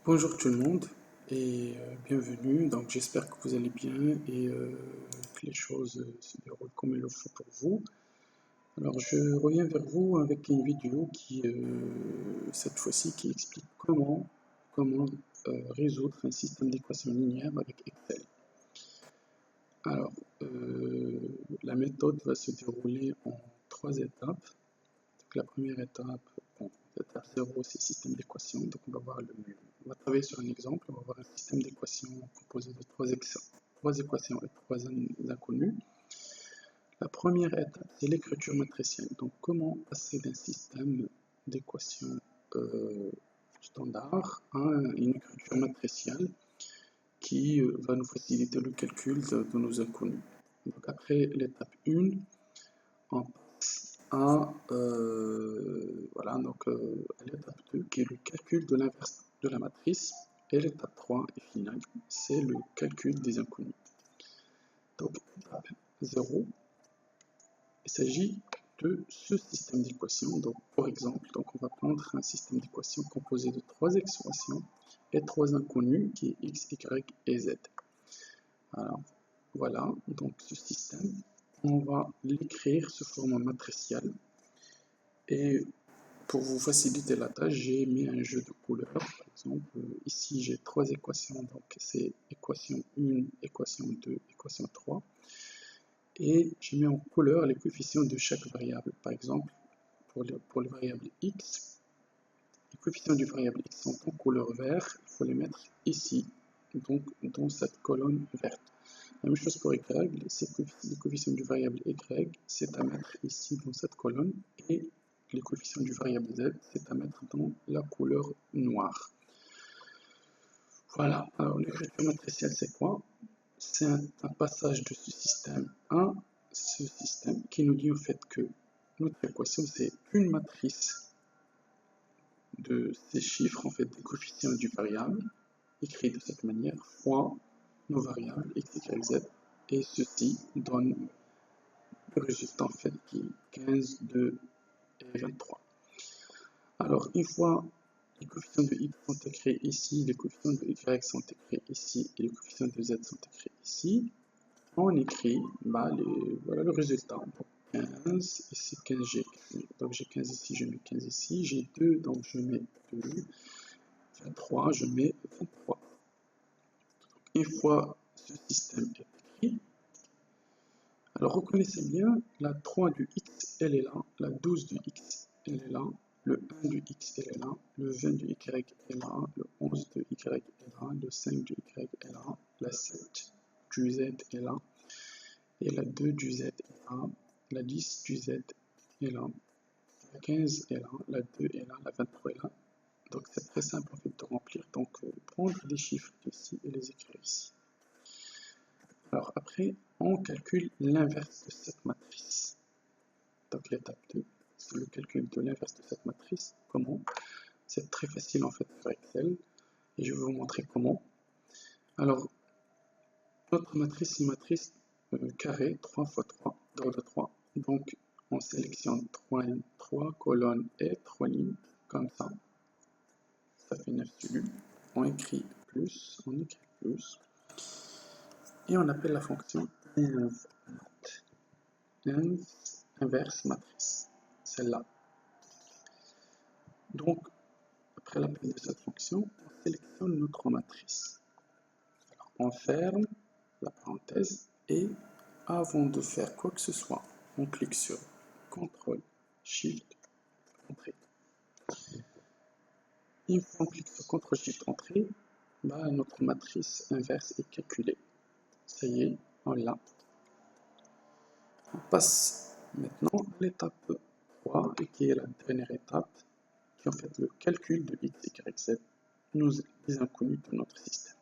Bonjour tout le monde et bienvenue. Donc j'espère que vous allez bien et que les choses se déroulent comme il le faut pour vous. Alors je reviens vers vous avec une vidéo qui cette fois-ci qui explique comment résoudre un système d'équations linéaires avec Excel. Alors la méthode va se dérouler en trois étapes. Donc la première étape, bon, l'étape 0, c'est système d'équations. Donc on va travailler sur un exemple. On va voir un système d'équations composé de trois équations et trois inconnus. La première étape, c'est l'écriture matricielle. Donc comment passer d'un système d'équations standard à une écriture matricielle qui va nous faciliter le calcul de nos inconnus. Donc après l'étape 1, on à l'étape 2 qui est le calcul de l'inverse de la matrice, et l'étape 3 et finale, c'est le calcul des inconnus. Donc étape 0, il s'agit de ce système d'équations. Donc par exemple, on va prendre un système d'équations composé de trois expressions et trois inconnus qui est x, y et z. Alors voilà, donc ce système, on va l'écrire sous forme matricielle. Et pour vous faciliter la tâche, j'ai mis un jeu de couleurs. Par exemple, ici j'ai trois équations, donc c'est équation 1, équation 2, équation 3. Et j'ai mis en couleur les coefficients de chaque variable. Par exemple, pour le variable x, les coefficients du variable x sont en couleur vert, il faut les mettre ici, donc dans cette colonne verte. La même chose pour y, les coefficients du variable y, c'est à mettre ici dans cette colonne, et les coefficients du variable z, c'est à mettre dans la couleur noire. Voilà, alors l'écriture matricielle c'est quoi? C'est un passage de ce système à ce système qui nous dit en fait que notre équation c'est une matrice de ces chiffres, en fait des coefficients du variable, écrit de cette manière, fois nos variables x, y, z, et ceci donne le résultat en fait qui est 15, 2 et 23. Alors une fois les coefficients de x sont écrits ici, les coefficients de y sont écrits ici, et les coefficients de z sont écrits ici, on écrit voilà le résultat. Donc 15, ici 15, donc j'ai 15 ici, je mets 15 ici, j'ai 2, donc je mets 2, 23, je mets 23. Une fois ce système est écrit, alors reconnaissez bien, la 3 du x, elle est là, la 12 du x, elle est là, le 1 du x, elle est là, le 20 du y est là, le 11 du y est là, le 5 du y est là, la 7 du z est là, et la 2 du z est là, la 10 du z est là, la 15 est là, la 2 est là, la 23 est là. Donc c'est très simple en fait de remplir, donc prendre des chiffres ici et les écrire ici. Alors après, on calcule l'inverse de cette matrice. Donc l'étape 2, c'est le calcul de l'inverse de cette matrice. Comment? C'est très facile en fait sur Excel, et je vais vous montrer comment. Alors, notre matrice, c'est une matrice carré 3 x 3, d'ordre 3. Donc, on sélectionne 3 colonnes et 3 lignes, comme ça. Ça fait 9 cellules. On écrit plus, et on appelle la fonction inverse matrice, celle-là. Donc, après l'appel de cette fonction, on sélectionne notre matrice. Alors, on ferme la parenthèse et avant de faire quoi que ce soit, on clique sur CTRL, SHIFT, Entrée. Une fois on clique sur CTRL, SHIFT, Entrée, notre matrice inverse est calculée. Ça y est, on l'a. On passe maintenant à l'étape 3, et qui est la dernière étape, qui est en fait le calcul de x, y, z, les inconnus de notre système.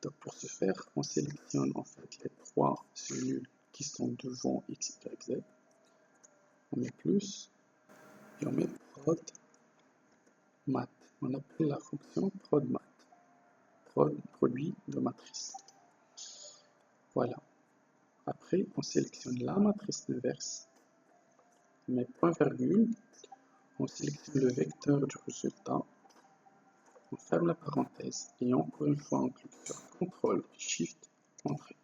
Donc pour ce faire, on sélectionne en fait les trois cellules qui sont devant x, y, z. On met plus et on met prod mat. On appelle la fonction prod mat, produit de matrice. Voilà. Après, on sélectionne la matrice inverse, on met point virgule, on sélectionne le vecteur du résultat, on ferme la parenthèse et encore une fois on clique sur CTRL SHIFT Entrée.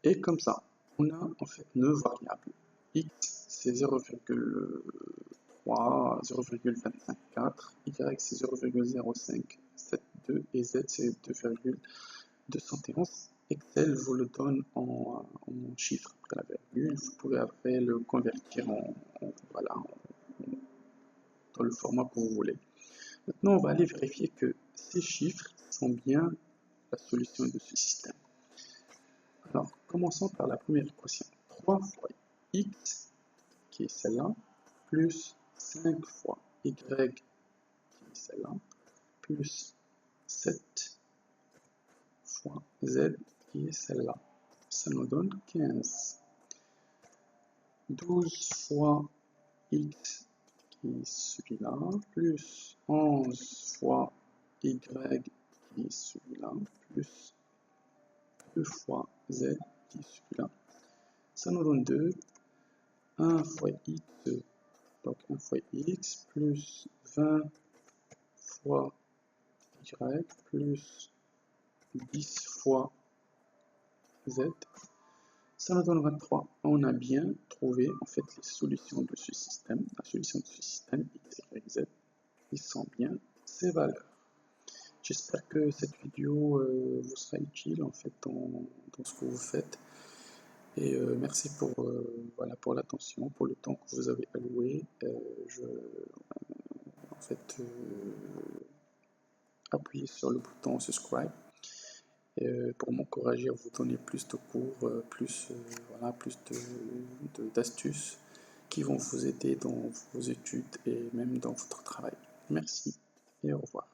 Et comme ça, on a en fait 9 variables. X c'est 0,3, 0,254, Y c'est 0,0572 et Z c'est 2,211. Excel vous le donne en chiffres après la virgule. Vous pouvez après le convertir voilà, dans le format que vous voulez. Maintenant, on va aller vérifier que ces chiffres sont bien la solution de ce système. Alors, commençons par la première équation. 3 fois x, qui est celle-là, plus 5 fois y, qui est celle-là, plus 7 fois z, qui est celle-là. Ça nous donne 15. 12 fois x, qui est celui-là, plus 11 fois y, qui est celui-là, plus 2 fois z, qui est celui-là. Ça nous donne 2. 1 fois x, donc 1 fois x, plus 20 fois y, plus 10 fois z. Ça nous donne 23. On a bien trouvé en fait les solutions de ce système. La solution de ce système, x, y, z, ils sont bien ces valeurs. J'espère que cette vidéo vous sera utile en fait dans ce que vous faites. Et merci pour, voilà, pour l'attention, pour le temps que vous avez alloué. En fait, appuyez sur le bouton subscribe pour m'encourager à vous donner plus de cours, voilà, plus d'astuces qui vont vous aider dans vos études et même dans votre travail. Merci et au revoir.